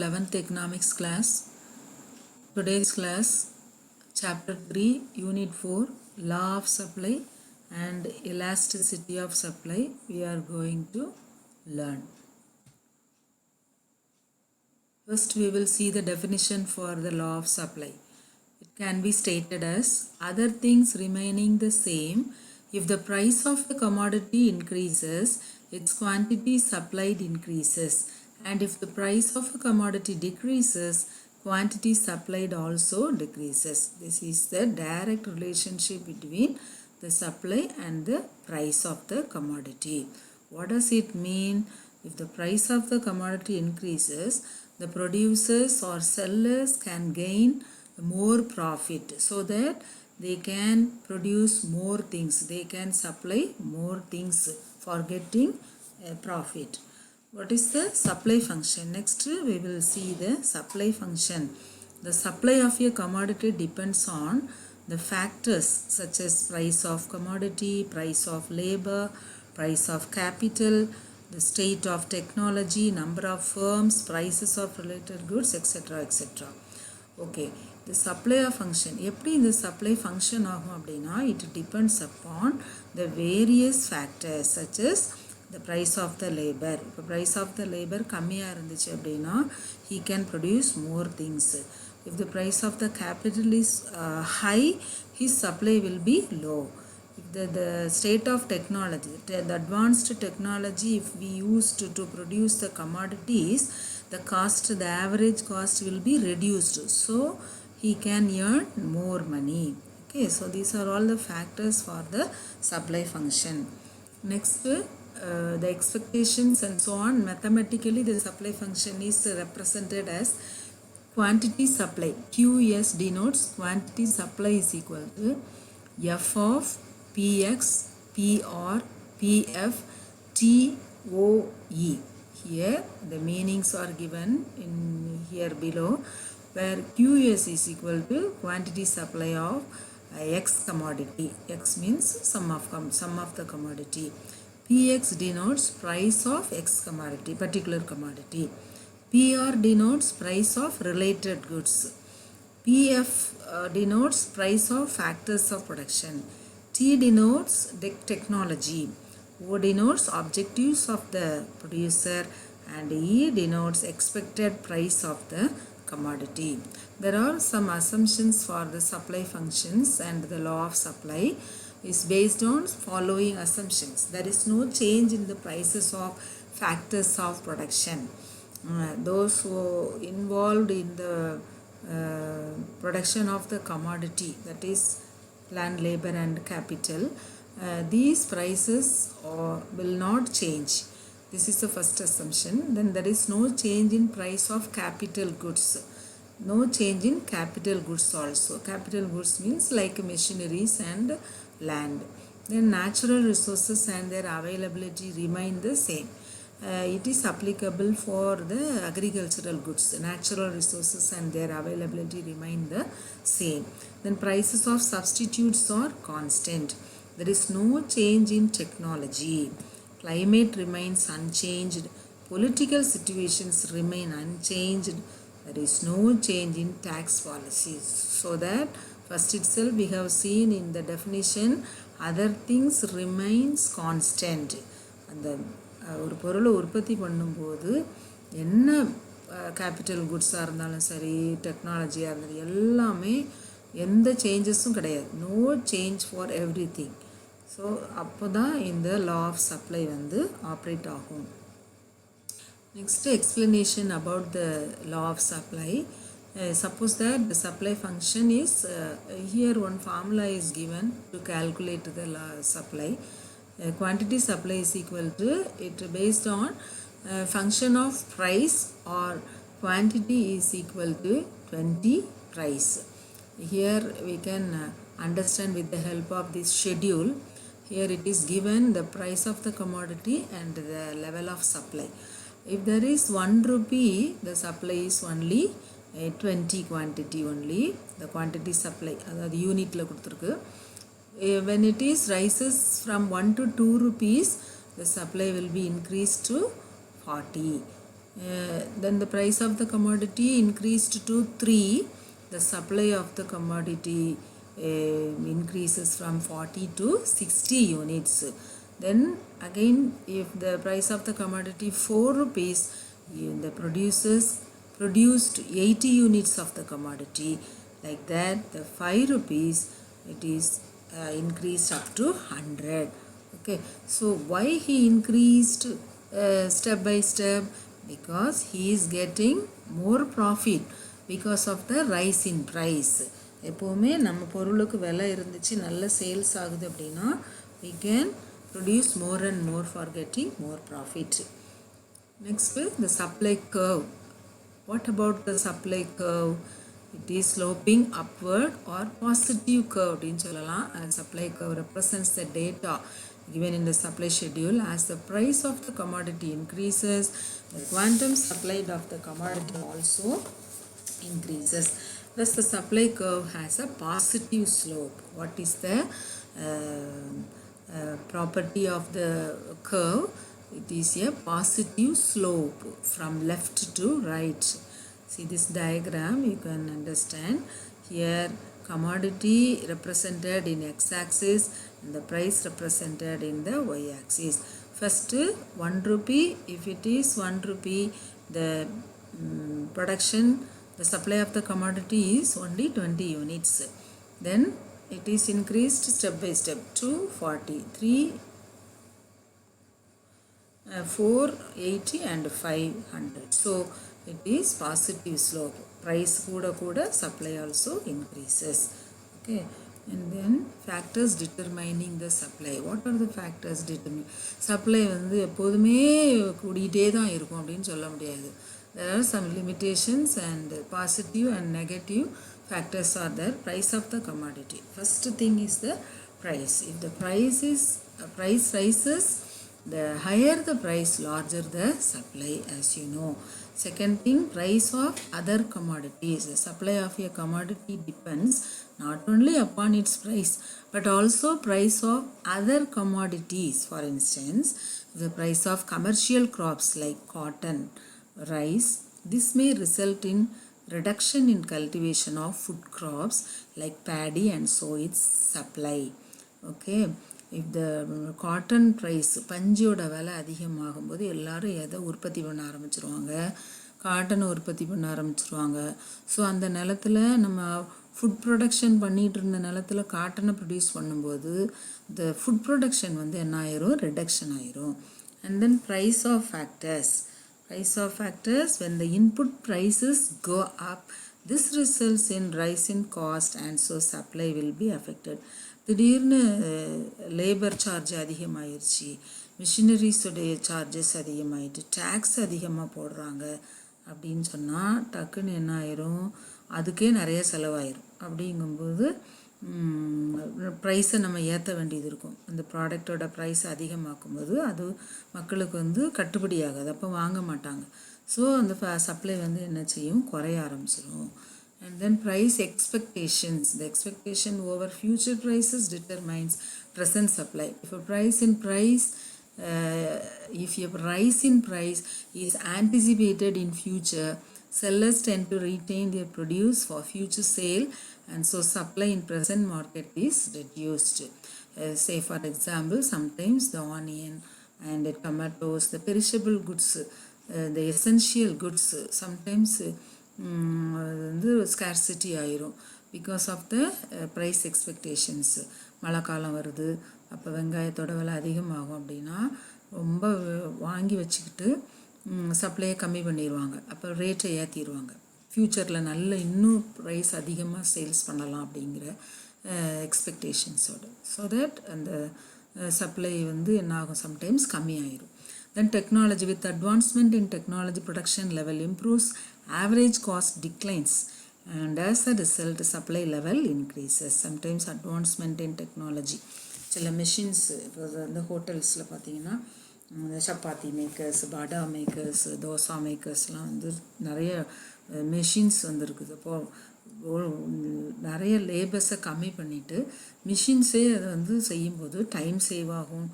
11th economics class. Today's class, chapter 3, unit 4, law of supply and elasticity of supply we are going to learn. First we will see the definition for the law of supply. It can be stated as other things remaining the same. If the price of a commodity increases, its quantity supplied increases, and if the price of a commodity decreases, quantity supplied also decreases. This is the direct relationship between the supply and the price of the commodity. What does it mean? If the price of the commodity increases, the producers or sellers can gain more profit so that they can produce more things, they can supply more things for getting a profit. What is the supply function? Next we will see the supply function. The supply of a commodity depends on the factors such as price of commodity, price of labor, price of capital, the state of technology, number of firms, prices of related goods, etc. etc. Okay, the supply function. எப்படி இந்த supply function ஆகும் அப்படின்னா, it depends upon the various factors such as the price of the labor. இப்போ price of the labor கம்மியாக இருந்துச்சு அப்படின்னா, he can produce more things. If the price of the capital is high, his supply will be low. If the state of technology, the advanced technology, if we use to produce the commodities, the cost, the average cost will be reduced, so he can earn more money. Okay, so these are all the factors for the supply function. Next, the expectations and so on. Mathematically, the supply function is represented as quantity supply. QS denotes quantity supply is equal to F of Px, Pr, Pf, TOE. Here the meanings are given in here below, where QS is equal to quantity supply of X commodity. X means sum of the commodity. Px denotes price of X commodity, particular commodity. Pr denotes price of related goods. Pf denotes price of factors of production. T denotes technology. O denotes objectives of the producer, and E denotes expected price of the commodity. There are some assumptions for the supply functions, and the law of supply is based on following assumptions. There is no change in the prices of factors of production. Those who involved in the production of the commodity, that is land, labor and capital, these prices will not change. This is the first assumption. Then there is no change in price of capital goods. No change in capital goods also. Capital goods means like machineries and land. Then natural resources and their availability remain the same. It is applicable for the agricultural goods. Natural resources and their availability remain the same. Then prices of substitutes are constant. There is no change in technology. Climate remains unchanged. Political situations remain unchanged. There is no change in tax policies. So that first itself we have seen in the definition, other things remains constant. அந்த ஒரு பொருளை உற்பத்தி பண்ணும்போது என்ன capital குட்ஸாக இருந்தாலும் சரி, டெக்னாலஜியாக இருந்தாலும் எல்லாமே எந்த சேஞ்சஸும் கிடையாது. No change for everything. So அப்போ தான் இந்த லா ஆஃப் சப்ளை வந்து ஆப்ரேட் ஆகும். Next, explanation about the law of supply. Suppose that the supply function is here one formula is given to calculate the supply. Quantity supply is equal to it based on function of price, or quantity is equal to 20 price. Here we can understand with the help of this schedule. Here it is given the price of the commodity and the level of supply. If there is 1 rupee, the supply is only 20 quantity only. The quantity supply, the unit la kuduthirukku. When it is rises from 1 to 2 rupees, the supply will be increased to 40. then the price of the commodity increased to 3, the supply of the commodity increases from 40 to 60 units. Then again, if the price of the commodity 4 rupees, the producers produced 80 units of the commodity. Like that, the 5 rupees, it is increased up to 100. Okay, so why he increased step by step? Because he is getting more profit because of the rise in price. எப்போவுமே நம்ம பொருளுக்கு விலை இருந்துச்சு, நல்ல sales ஆகுது அப்படின்னா we can produce more and more for getting more profit. Next, the supply curve. What about the supply curve? It is sloping upward or positive curve அப்படின்னு சொல்லலாம். And supply curve represents the data given in the supply schedule. As the price of the commodity increases, the quantum supplied of the commodity also increases. Thus, the supply curve has a positive slope. What is the property of the curve? It is a positive slope from left to right. See this diagram, you can understand. Here commodity represented in x-axis and the price represented in the y-axis. First 1 rupee, if it is 1 rupee, the production, the supply of the commodity is only 20 units. Then it is increased step by step to 40, 3, 480 and 500. So it is positive slope. Price kuda supply also increases. Okay, and then factors determining the supply. What are the factors determining supply? வந்து எப்போதுமே கூடிட்டே தான் இருக்கும் அப்படின்னு சொல்ல முடியாது. There are some limitations and positive and negative factors are there. Price of the commodity. First thing is the price. If the price rises, the higher the price, larger the supply, as you know. Second thing, price of other commodities. The supply of a commodity depends not only upon its price but also price of other commodities. For instance, the price of commercial crops like cotton, rice, this may result in reduction in cultivation of food crops like paddy and so its supply. Okay, if the cotton price, பஞ்சோட விலை அதிகமாகும்போது எல்லாரும் எதை உற்பத்தி பண்ண ஆரம்பிச்சிருவாங்க? காட்டனை உற்பத்தி பண்ண ஆரம்பிச்சிருவாங்க. So அந்த நிலத்தில் நம்ம ஃபுட் ப்ரொடக்ஷன் பண்ணிகிட்டு இருந்த நிலத்தில் காட்டனை ப்ரொடியூஸ் பண்ணும்போது the food production வந்து என்ன ஆயிரும்? ரிடக்ஷன் ஆயிரும். And then price of factors. Price of factors, when the input prices go up, this results in rise in cost and so supply will be affected. திடீர்னு labour charge அதிகமாகிருச்சு, மிஷினரிஸுடைய charges அதிகமாகிட்டு, tax அதிகமாக போடுறாங்க அப்படின்னு சொன்னால் டக்குன்னு என்ன ஆயிரும்? அதுக்கே நிறைய செலவாயிரும். அப்படிங்கும்போது ப்ரைஸை நம்ம ஏற்ற வேண்டியது இருக்கும். அந்த ப்ராடக்டோட ப்ரைஸ் அதிகமாக்கும்போது அது மக்களுக்கு வந்து கட்டுப்படி ஆகாது, அப்போ வாங்க மாட்டாங்க. ஸோ அந்த சப்ளை வந்து என்ன செய்யும்? குறைய ஆரம்பிச்சிடும். And then price expectations. The expectation over future prices determines present supply. If a rise in price is anticipated in future, sellers tend to retain their produce for future sale and so supply in present market is reduced. Say for example, sometimes the onion and the tomatoes, the perishable goods, the essential goods, sometimes வந்து scarcity ஆயிரும் because of the price expectations. மழை காலம் வருது, அப்போ வெங்காயத்தோட விலை அதிகமாகும் அப்படின்னா ரொம்ப வாங்கி வச்சுக்கிட்டு சப்ளையை கம்மி பண்ணிடுவாங்க, அப்போ ரேட்டை ஏற்றிடுவாங்க. ஃப்யூச்சரில் நல்ல இன்னும் ப்ரைஸ் அதிகமாக சேல்ஸ் பண்ணலாம் அப்படிங்கிற எக்ஸ்பெக்டேஷன்ஸோடு. ஸோ தட் அந்த சப்ளை வந்து என்ன ஆகும்? சம்டைம்ஸ் கம்மி ஆயிரும். Then technology. With advancement in technology, production level improves, average cost declines, and as a result supply level increases. Sometimes advancement in technology, சில மெஷின்ஸ் இப்போ இந்த ஹோட்டல்ஸில் பார்த்தீங்கன்னா சப்பாத்தி மேக்கர்ஸ், பாடா மேக்கர்ஸ், தோசா மேக்கர்ஸ்லாம் வந்து நிறைய மெஷின்ஸ் வந்துருக்குது. அப்போது நிறைய லேபர்ஸை கம்மி பண்ணிவிட்டு மிஷின்ஸே அதை வந்து செய்யும்போது டைம் சேவ் ஆகும்,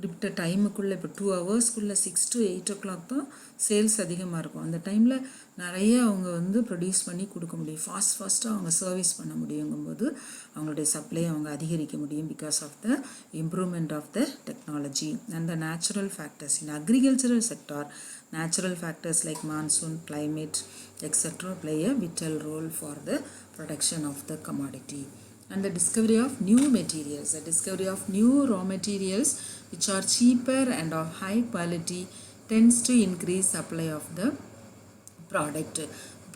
குறிப்பிட்ட டைமுக்குள்ளே இப்போ 2 ஹவர்ஸ்க்குள்ளே 6 to 8 o'clock தான் சேல்ஸ் அதிகமாக இருக்கும். அந்த டைமில் நிறைய அவங்க வந்து ப்ரொடியூஸ் பண்ணி கொடுக்க முடியும். ஃபாஸ்ட்டாக அவங்க சர்வீஸ் பண்ண முடியுங்கும்போது அவங்களுடைய சப்ளை அவங்க அதிகரிக்க முடியும் because of the improvement of the technology and the natural factors. In agricultural sector, natural factors like monsoon, climate, etc. play a vital role for the production of the commodity. And the discovery of new materials, the discovery of new raw materials which are cheaper and of high quality tends to increase supply of the product.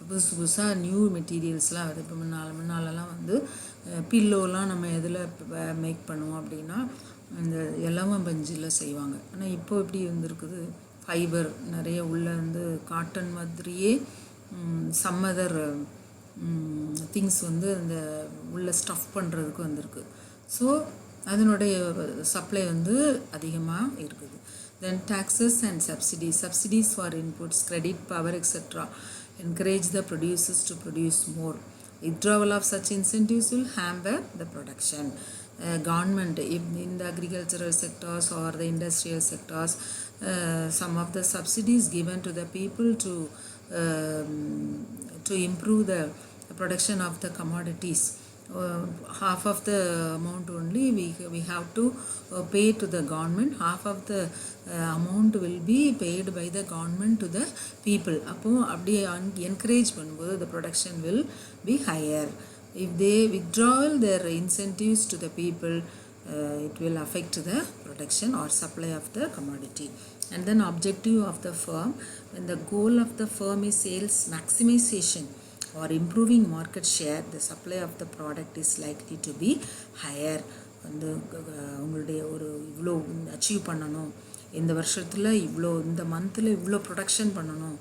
புதுசாக new மெட்டீரியல்ஸ்லாம் வருது. இப்போ முன்னாலெல்லாம் வந்து பில்லோலாம் நம்ம எதில் make பண்ணுவோம் அப்படின்னா இந்த இலவம் பஞ்சில் செய்வாங்க. ஆனால் இப்போ எப்படி வந்துருக்குது, ஃபைபர் நிறைய உள்ளே வந்து காட்டன் மாதிரியே சம்மதர் திங்ஸ் வந்து அந்த உள்ள ஸ்டஃப் பண்ணுறதுக்கு வந்திருக்கு. ஸோ அதனுடைய சப்ளை வந்து அதிகமாக இருக்குது. தென் taxes and subsidies for inputs, credit power etc. encourage the producers to produce more. Withdrawal of such incentives will hamper the production. Government in the agricultural sectors or the industrial sectors, some of the subsidies given to the people to improve the production of the commodities. Half of the amount only we have to pay to the government, half of the amount will be paid by the government to the people. அப்போ அப்படியே encourage பண்ணும்போது the production will be higher. If they withdraw their incentives to the people, it will affect the production or supply of the commodity. And then objective of the firm, when the goal of the firm is sales maximization or improving market share, the supply of the product is likely to be higher. வந்து அவங்களுடைய ஒரு இவ்வளோ achieve பண்ணணும், இந்த வருஷத்தில் இவ்வளோ, இந்த மந்தில் இவ்வளோ ப்ரொடக்ஷன் பண்ணணும்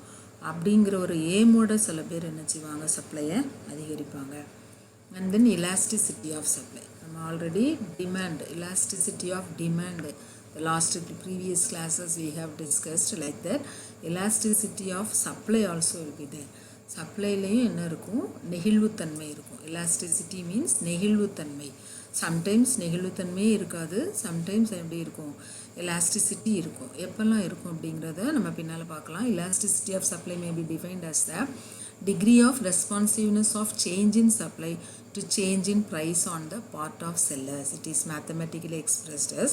அப்படிங்கிற ஒரு ஏமோட சில பேர் என்ன செய்வாங்க, சப்ளையை அதிகரிப்பாங்க. And then elasticity of supply. நம்ம already demand, elasticity of demand, the last previous classes we have discussed like that. Elasticity of supply also will be there. சப்ளைலையும் என்ன இருக்கும், நெகிழ்வுத்தன்மை இருக்கும். எலாஸ்டிசிட்டி மீன்ஸ் நெகிழ்வுத்தன்மை. சம்டைம்ஸ் நெகிழ்வுத்தன்மையே இருக்காது, சம்டைம்ஸ் எப்படி இருக்கும், எலாஸ்டிசிட்டி இருக்கும். எப்பெல்லாம் இருக்கும் அப்படிங்கிறத நம்ம பின்னால் பார்க்கலாம். Elasticity of supply may be defined as the degree of responsiveness of change in supply to change in price on the part of sellers. It is mathematically expressed as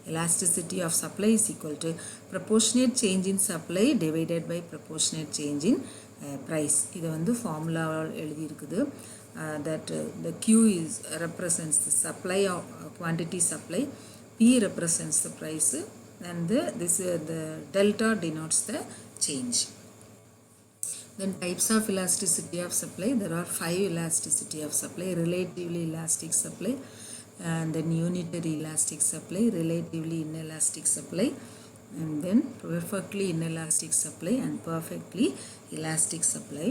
elasticity of supply is equal to proportionate change in supply divided by proportionate change in price. இது வந்து formula எழுதி இருக்குது. That the Q is represents the supply of quantity supply, P represents the price, and the delta denotes the change. Then types of elasticity of supply, there are 5 elasticity of supply: relatively elastic supply, and then unitary elastic supply, relatively inelastic supply, and then perfectly inelastic supply and perfectly elastic supply.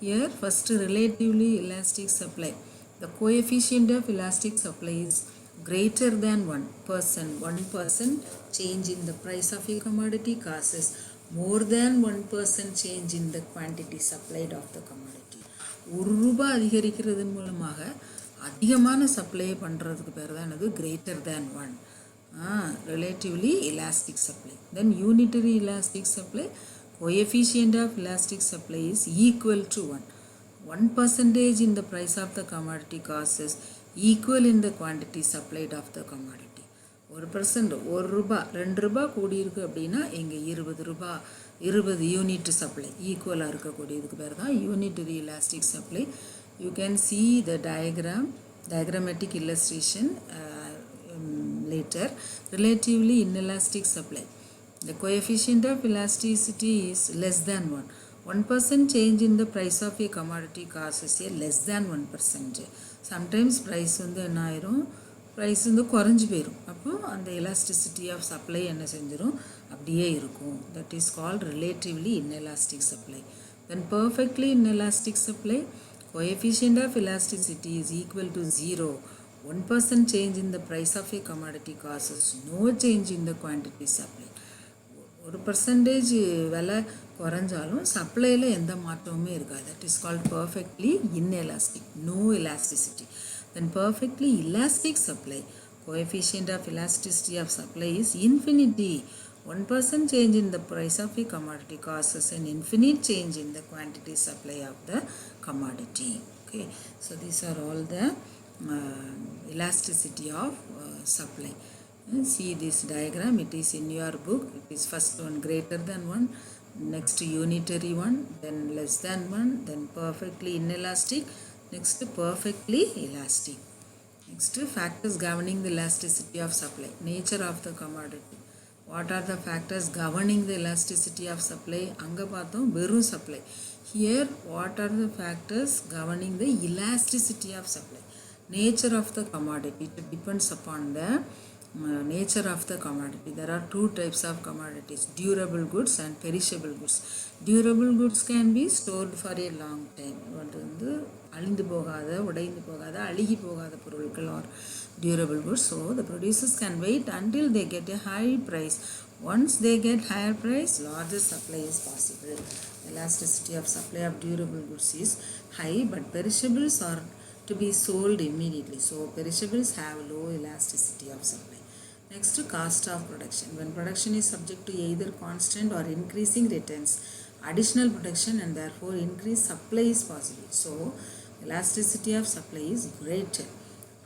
Here first relatively elastic supply, the coefficient of elastic supply is greater than 1%. 1% change in the price of a commodity causes more than 1% change in the quantity supplied of the commodity. ₹1 அதிகரிக்கிறதன் மூலமாக அதிகமான supply பண்ணுறதுக்கு பேர் தான் அது greater than 1. Relatively elastic supply. Then unitary elastic supply, coefficient of elastic supply is equal to 1. 1% in the price of the commodity causes equal in the quantity supplied of the commodity. 1%, ₹1 ₹2 கூடியிருக்கு அப்படின்னா இங்கே ₹20, 20 unit supply ஈக்குவலாக இருக்கக்கூடியதுக்கு பேர் தான் unitary elastic supply. You can see the diagrammatic illustration later. Relatively inelastic supply, the coefficient of elasticity is less than 1. 1% change in the price of a commodity causes a less than 1%. Sometimes price வந்து என்ன ஆயிரும், price வந்து குறைஞ்சி போயிடும். அப்போ அந்த elasticity of supply என்ன செஞ்சிடும், அப்படியே இருக்கும். That is called relatively inelastic supply. Then perfectly inelastic supply, coefficient of elasticity is equal to 0. 1% change in the price of a commodity causes no change in the quantity supplied. 1% விலை குறைஞ்சாலும் சப்ளையில் எந்த மாற்றமுமே இருக்காது. That is called perfectly inelastic, no elasticity. Then perfectly elastic supply, coefficient of elasticity of supply is infinity. 1% change in the price of a commodity causes an infinite change in the quantity supply of the commodity. Okay, so these are all the elasticity of supply. See this diagram, it is in your book. It is first one greater than 1, next unitary one, then less than 1, then perfectly inelastic, next perfectly elastic. Next, factors governing the elasticity of supply. Nature of the commodity. What are the factors governing the elasticity of supply? Anga paathom verum supply. Here, what are the factors governing the elasticity of supply? Nature of the commodity. It depends upon the nature of the commodity. There are two types of commodities, durable goods and perishable goods. Durable goods can be stored for a long time. வந்து அழிந்து போகாத, உடைந்து போகாத, அழுகி போகாத பொருட்கள் or durable goods. So the producers can wait until they get a high price. Once they get higher price, larger supply is possible. Elasticity of supply of durable goods is high, but perishables are to be sold immediately. So perishables have low elasticity of supply. Next, cost of production. When production is subject to either constant or increasing returns, additional production and therefore increased supply is possible. So elasticity of supply is greater.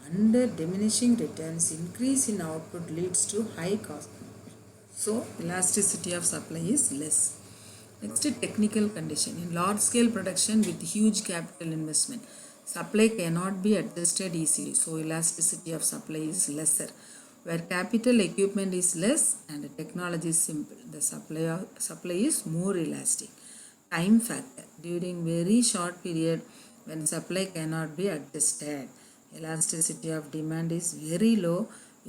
Under diminishing returns, increase in output leads to high cost. So elasticity of supply is less. Next, technical condition. In large scale production with huge capital investment, supply cannot be adjusted easily. So elasticity of supply is lesser. Where capital equipment is less and the technology is simple, the supply is more elastic. Time factor. During very short period when supply cannot be adjusted, elasticity of demand is very low.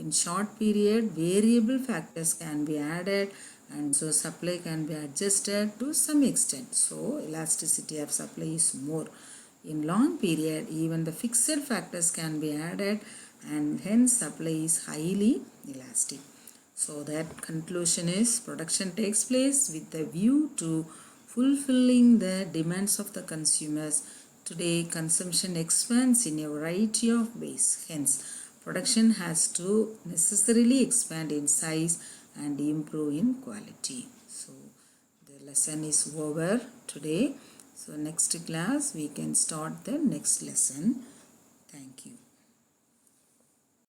In short period, variable factors can be added and so supply can be adjusted to some extent. So elasticity of supply is more. In long period, even the fixed factors can be added and hence supply is highly elastic. So that conclusion is production takes place with a view to fulfilling the demands of the consumers. Today consumption expands in a variety of ways. Hence production has to necessarily expand in size and improve in quality. So the lesson is over today. So next class we can start the next lesson. Thank you.